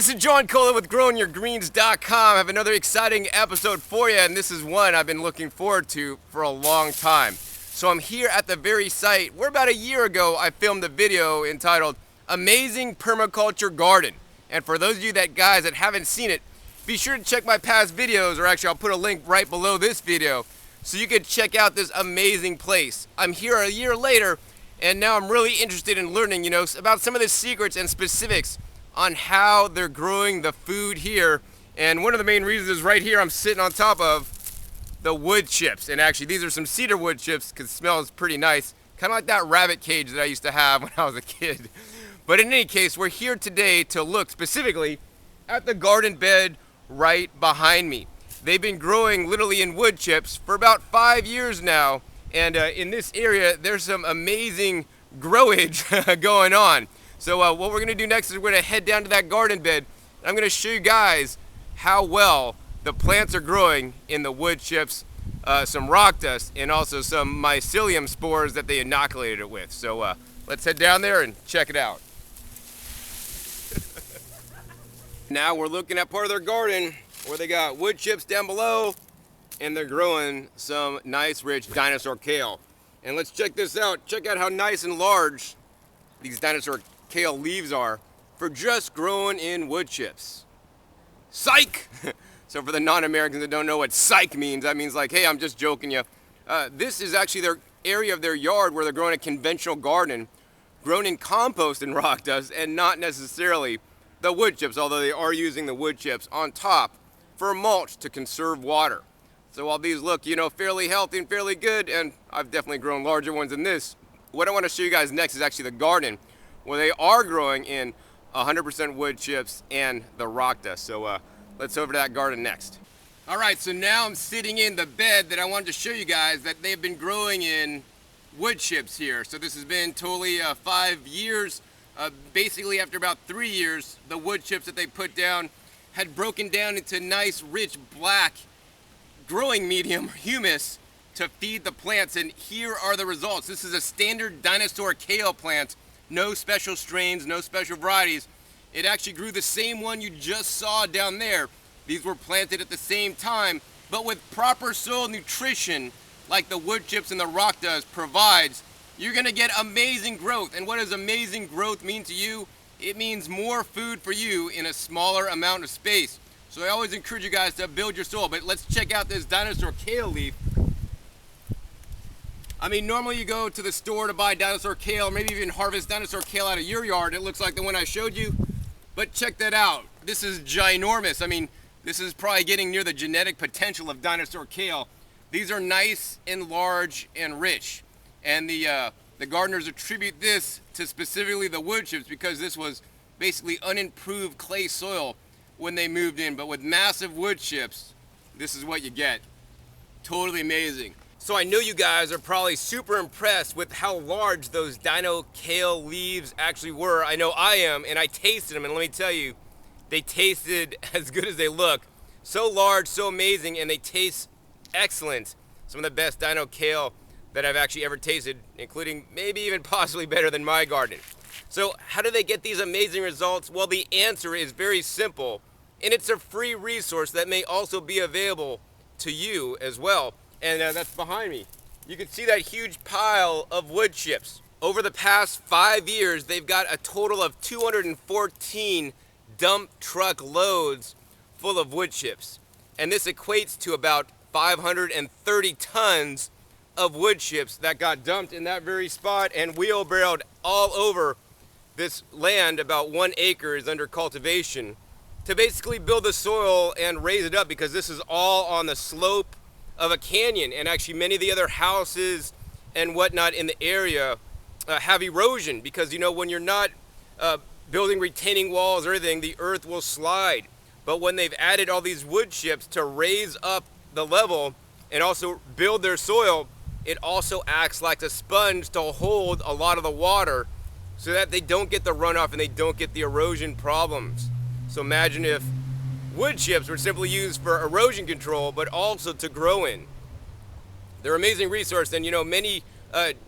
This is John Cola with GrowingYourGreens.com. I have another exciting episode for you, and this is one I've been looking forward to for a long time. So I'm here at the very site where about a year ago I filmed a video entitled Amazing Permaculture Garden. And for those of you guys that haven't seen it, be sure to check my past videos, or actually I'll put a link right below this video so you can check out this amazing place. I'm here a year later, and now I'm really interested in learning, about some of the secrets and specifics on how they're growing the food here. And one of the main reasons is right here I'm sitting on top of the wood chips. And actually these are some cedar wood chips because it smells pretty nice. Kind of like that rabbit cage that I used to have when I was a kid. But in any case, we're here today to look specifically at the garden bed right behind me. They've been growing literally in wood chips for about 5 years now. And in this area, there's some amazing growage going on. So what we're gonna do next is we're gonna head down to that garden bed. I'm gonna show you guys how well the plants are growing in the wood chips, some rock dust, and also some mycelium spores that they inoculated it with. So let's head down there and check it out. Now we're looking at part of their garden where they got wood chips down below, and they're growing some nice rich dinosaur kale. And let's check this out. Check out how nice and large these dinosaur kale leaves are for just growing in wood chips. Psych! So for the non-Americans that don't know what psych means, that means like, hey, I'm just joking you. This is actually their area of their yard where they're growing a conventional garden, grown in compost and rock dust, and not necessarily the wood chips, although they are using the wood chips on top for mulch to conserve water. So while these look, fairly healthy and fairly good, and I've definitely grown larger ones than this, what I want to show you guys next is actually the garden where they are growing in 100% wood chips and the rock dust. So let's over to that garden next. All right, so now I'm sitting in the bed that I wanted to show you guys that they've been growing in wood chips here. So this has been totally 5 years. Basically after about 3 years, the wood chips that they put down had broken down into nice, rich, black growing medium humus to feed the plants, and here are the results. This is a standard dinosaur kale plant. No special strains, no special varieties. It actually grew the same one you just saw down there. These were planted at the same time, but with proper soil nutrition, like the wood chips and the rock dust provides, you're gonna get amazing growth. And what does amazing growth mean to you? It means more food for you in a smaller amount of space. So I always encourage you guys to build your soil, but let's check out this dinosaur kale leaf. I mean, normally you go to the store to buy dinosaur kale, or maybe even harvest dinosaur kale out of your yard. It looks like the one I showed you, but check that out. This is ginormous. I mean, this is probably getting near the genetic potential of dinosaur kale. These are nice and large and rich. And the gardeners attribute this to specifically the wood chips because this was basically unimproved clay soil when they moved in. But with massive wood chips, this is what you get. Totally amazing. So I know you guys are probably super impressed with how large those dino kale leaves actually were. I know I am, and I tasted them, and let me tell you, they tasted as good as they look. So large, so amazing, and they taste excellent. Some of the best dino kale that I've actually ever tasted, including maybe even possibly better than my garden. So how do they get these amazing results? Well, the answer is very simple, and it's a free resource that may also be available to you as well. And that's behind me. You can see that huge pile of wood chips. Over the past 5 years, they've got a total of 214 dump truck loads full of wood chips. And this equates to about 530 tons of wood chips that got dumped in that very spot and wheelbarrowed all over this land. About 1 acre is under cultivation to basically build the soil and raise it up, because this is all on the slope of a canyon, and actually many of the other houses and whatnot in the area have erosion because when you're not building retaining walls or anything, the earth will slide. But when they've added all these wood chips to raise up the level and also build their soil, it also acts like a sponge to hold a lot of the water so that they don't get the runoff and they don't get the erosion problems. So imagine if wood chips were simply used for erosion control, but also to grow in. They're an amazing resource, and many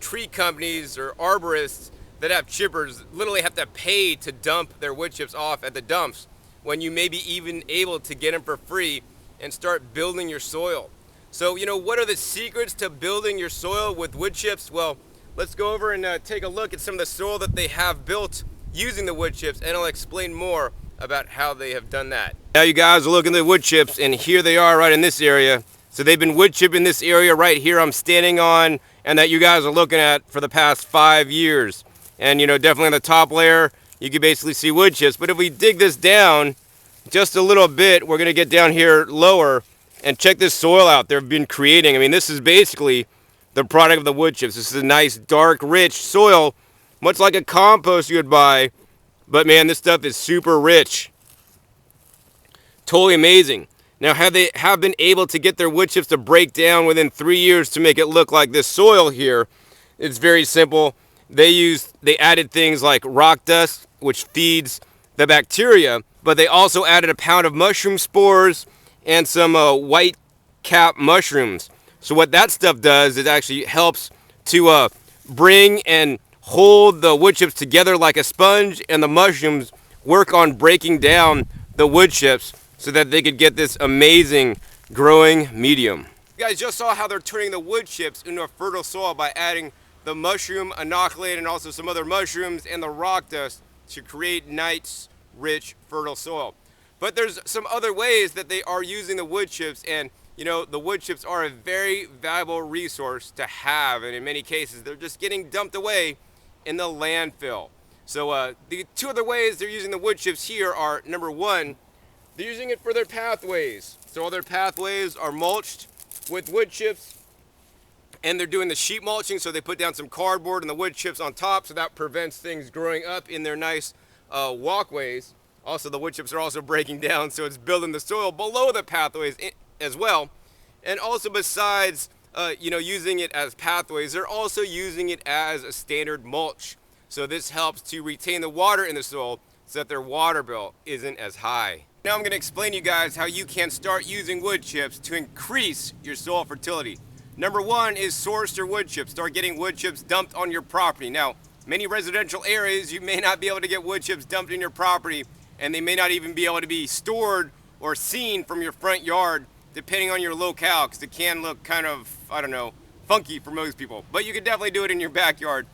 tree companies or arborists that have chippers literally have to pay to dump their wood chips off at the dumps. when you may be even able to get them for free and start building your soil. So, what are the secrets to building your soil with wood chips? Well, let's go over and take a look at some of the soil that they have built using the wood chips, and I'll explain more about how they have done that. Now you guys are looking at the wood chips, and here they are right in this area. So they've been wood chipping this area right here I'm standing on, and that you guys are looking at for the past 5 years. And definitely on the top layer, you can basically see wood chips. But if we dig this down just a little bit, we're gonna get down here lower and check this soil out they've been creating. I mean, this is basically the product of the wood chips. This is a nice, dark, rich soil, much like a compost you would buy. But man, this stuff is super rich. Totally amazing. Now, they have been able to get their wood chips to break down within 3 years to make it look like this soil here? It's very simple. They added things like rock dust, which feeds the bacteria, but they also added a pound of mushroom spores and some white cap mushrooms. So what that stuff does is actually helps to bring and hold the wood chips together like a sponge, and the mushrooms work on breaking down the wood chips so that they could get this amazing growing medium. You guys just saw how they're turning the wood chips into a fertile soil by adding the mushroom inoculate and also some other mushrooms and the rock dust to create nice, rich, fertile soil. But there's some other ways that they are using the wood chips, and the wood chips are a very valuable resource to have, and in many cases they're just getting dumped away in the landfill. So the two other ways they're using the wood chips here are, number one, they're using it for their pathways. So all their pathways are mulched with wood chips, and they're doing the sheet mulching, so they put down some cardboard and the wood chips on top, so that prevents things growing up in their nice walkways. Also, the wood chips are also breaking down, so it's building the soil below the pathways as well. And also, besides using it as pathways, they're also using it as a standard mulch. So this helps to retain the water in the soil so that their water bill isn't as high. Now I'm going to explain to you guys how you can start using wood chips to increase your soil fertility. Number one is source your wood chips. Start getting wood chips dumped on your property. Now, many residential areas, you may not be able to get wood chips dumped in your property, and they may not even be able to be stored or seen from your front yard, depending on your locale, because it can look kind of, I don't know, funky for most people. But you can definitely do it in your backyard.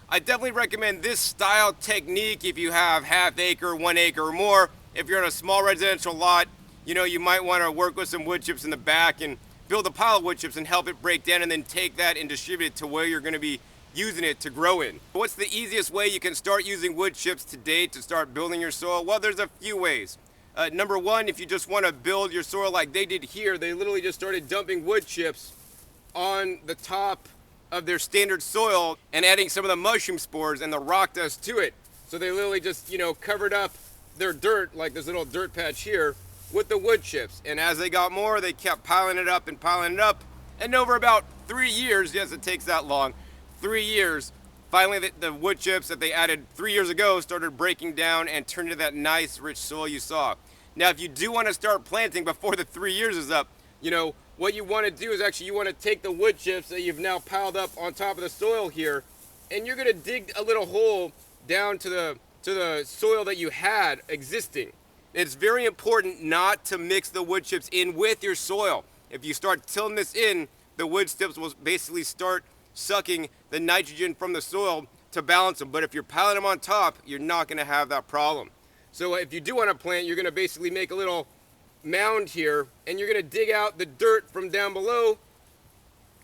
I definitely recommend this style technique if you have half acre, 1 acre or more. If you're on a small residential lot, you might want to work with some wood chips in the back and build a pile of wood chips and help it break down, and then take that and distribute it to where you're going to be using it to grow in. What's the easiest way you can start using wood chips today to start building your soil? Well, there's a few ways. Number one, if you just want to build your soil like they did here, they literally just started dumping wood chips on the top of their standard soil and adding some of the mushroom spores and the rock dust to it. So they literally just, covered up their dirt, like this little dirt patch here, with the wood chips. And as they got more, they kept piling it up and piling it up. And over about 3 years, yes, it takes that long, 3 years, finally the wood chips that they added 3 years ago started breaking down and turned into that nice, rich soil you saw. Now, if you do want to start planting before the 3 years is up, what you want to do is actually you want to take the wood chips that you've now piled up on top of the soil here, and you're going to dig a little hole down to the soil that you had existing. It's very important not to mix the wood chips in with your soil. If you start tilling this in, the wood chips will basically start sucking the nitrogen from the soil to balance them. But if you're piling them on top, you're not going to have that problem. So if you do want to plant, you're going to basically make a little mound here, and you're going to dig out the dirt from down below.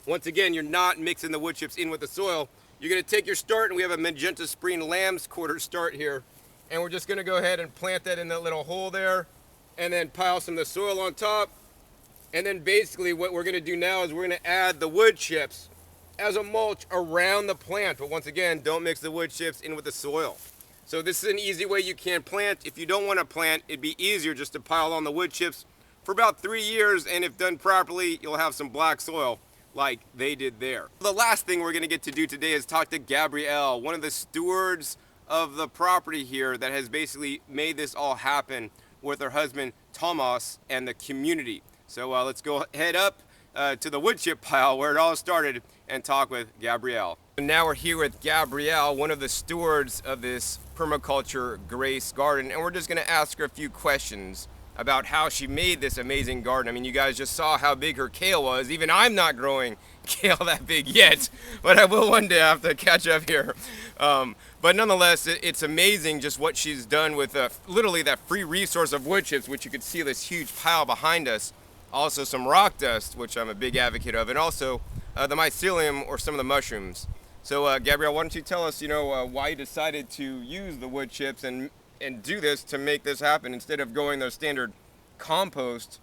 Once again, you're not mixing the wood chips in with the soil. You're going to take your start, and we have a magenta spring lamb's quarter start here, and we're just going to go ahead and plant that in that little hole there, and then pile some of the soil on top. And then basically what we're going to do now is we're going to add the wood chips as a mulch around the plant. But once again, don't mix the wood chips in with the soil. So this is an easy way you can plant. If you don't want to plant, it'd be easier just to pile on the wood chips for about 3 years, and if done properly, you'll have some black soil like they did there. The last thing we're going to get to do today is talk to Gabrielle, one of the stewards of the property here that has basically made this all happen with her husband Thomas and the community. So let's go head up to the wood chip pile where it all started and talk with Gabrielle. Now we're here with Gabrielle, one of the stewards of this permaculture Grace garden, and we're just going to ask her a few questions about how she made this amazing garden. I mean, you guys just saw how big her kale was. Even I'm not growing kale that big yet, but I will one day. I have to catch up here. But nonetheless, it's amazing just what she's done with literally that free resource of wood chips, which you could see this huge pile behind us. Also some rock dust, which I'm a big advocate of, and also the mycelium or some of the mushrooms. So Gabrielle, why don't you tell us, why you decided to use the wood chips and do this to make this happen instead of going the standard compost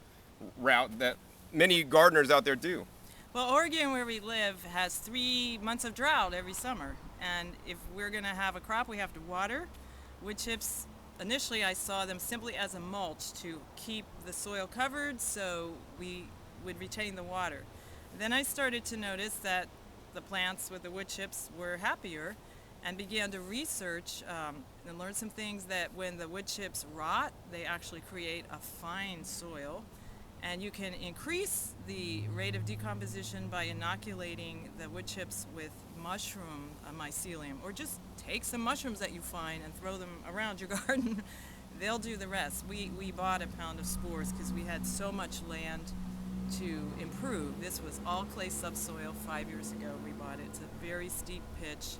route that many gardeners out there do? Well, Oregon, where we live, has 3 months of drought every summer. And if we're going to have a crop, we have to water. Wood chips, initially I saw them simply as a mulch to keep the soil covered so we would retain the water. Then I started to notice that the plants with the wood chips were happier and began to research and learn some things that when the wood chips rot, they actually create a fine soil. And you can increase the rate of decomposition by inoculating the wood chips with mushroom mycelium, or just take some mushrooms that you find and throw them around your garden. They'll do the rest. We bought a pound of spores because we had so much land to improve. This was all clay subsoil 5 years ago. We bought it. It's a very steep pitch,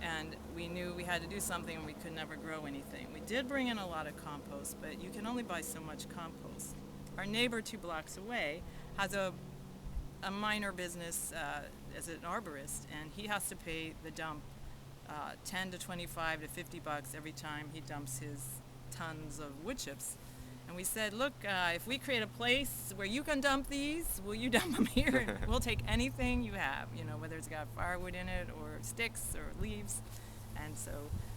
and we knew we had to do something and we could never grow anything. We did bring in a lot of compost, but you can only buy so much compost. Our neighbor 2 blocks away has a minor business as an arborist, and he has to pay the dump 10 to 25 to 50 bucks every time he dumps his tons of wood chips. And we said, look, if we create a place where you can dump these, will you dump them here? We'll take anything you have, whether it's got firewood in it or sticks or leaves. And so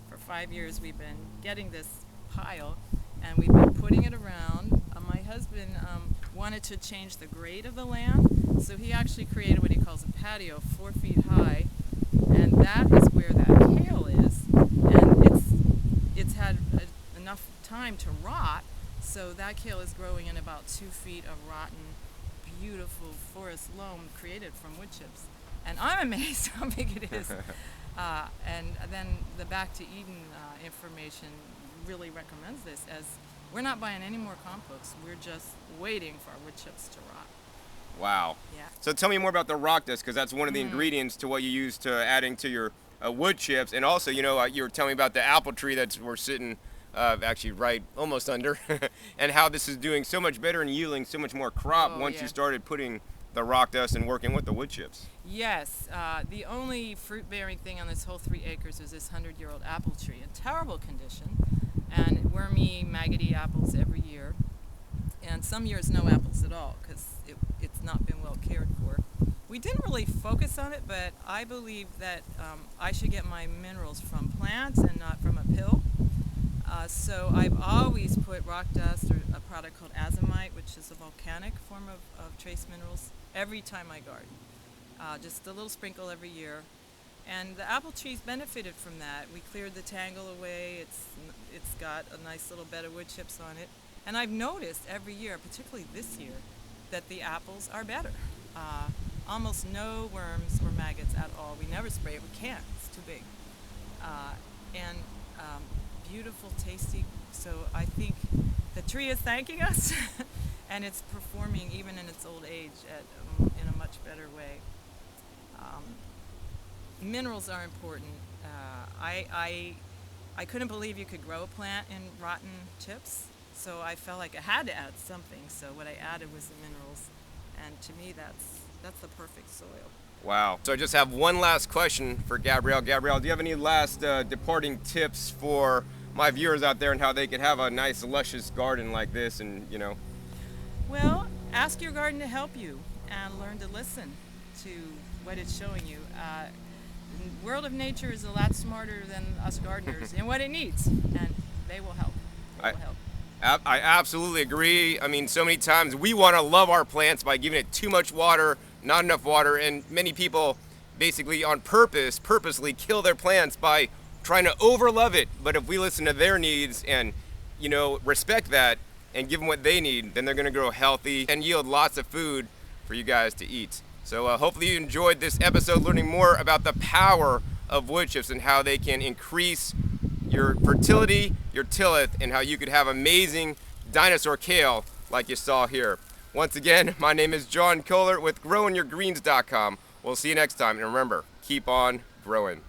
for 5 years we've been getting this pile, and we've been putting it around. My husband wanted to change the grade of the land, so he actually created what he calls a patio 4 feet high, and that is where that kale is. And it's had enough time to rot, so that kale is growing in about 2 feet of rotten, beautiful forest loam created from wood chips. And I'm amazed how big it is. And then the Back to Eden information really recommends this, as we're not buying any more compost. We're just waiting for our wood chips to rot. Wow. Yeah. So tell me more about the rock dust, because that's one of the ingredients to what you use to adding to your wood chips. And also, you were telling me about the apple tree that we're sitting actually right almost under, and how this is doing so much better and yielding so much more crop once you started putting the rock dust and working with the wood chips. Yes. The only fruit-bearing thing on this whole 3 acres is this 100-year-old apple tree in terrible condition, and wormy, maggoty apples every year. And some years no apples at all because it's not been well cared for. We didn't really focus on it, but I believe that I should get my minerals from plants and not from a pill. So I've always put rock dust or a product called azomite, which is a volcanic form of trace minerals, every time I garden. Just a little sprinkle every year. And the apple trees benefited from that. We cleared the tangle away. It's got a nice little bed of wood chips on it. And I've noticed every year, particularly this year, that the apples are better. Almost no worms or maggots at all. We never spray it. We can't. It's too big. And beautiful, tasty. So I think the tree is thanking us, and it's performing even in its old age in a much better way. Minerals are important. I couldn't believe you could grow a plant in rotten chips, so I felt like I had to add something. So what I added was the minerals, and to me that's the perfect soil. Wow. So I just have one last question for Gabrielle. Gabrielle, do you have any last departing tips for my viewers out there and how they could have a nice luscious garden like this? And Well, ask your garden to help you and learn to listen to what it's showing you. The world of nature is a lot smarter than us gardeners in what it needs, and they will help. They will help. I absolutely agree. I mean, so many times we want to love our plants by giving it too much water, not enough water, and many people basically on purposely kill their plants by trying to overlove it. But if we listen to their needs and, respect that and give them what they need, then they're going to grow healthy and yield lots of food for you guys to eat. So hopefully you enjoyed this episode, learning more about the power of wood chips and how they can increase your fertility, your tillage, and how you could have amazing dinosaur kale like you saw here. Once again, my name is John Kohler with growingyourgreens.com. We'll see you next time, and remember, keep on growing.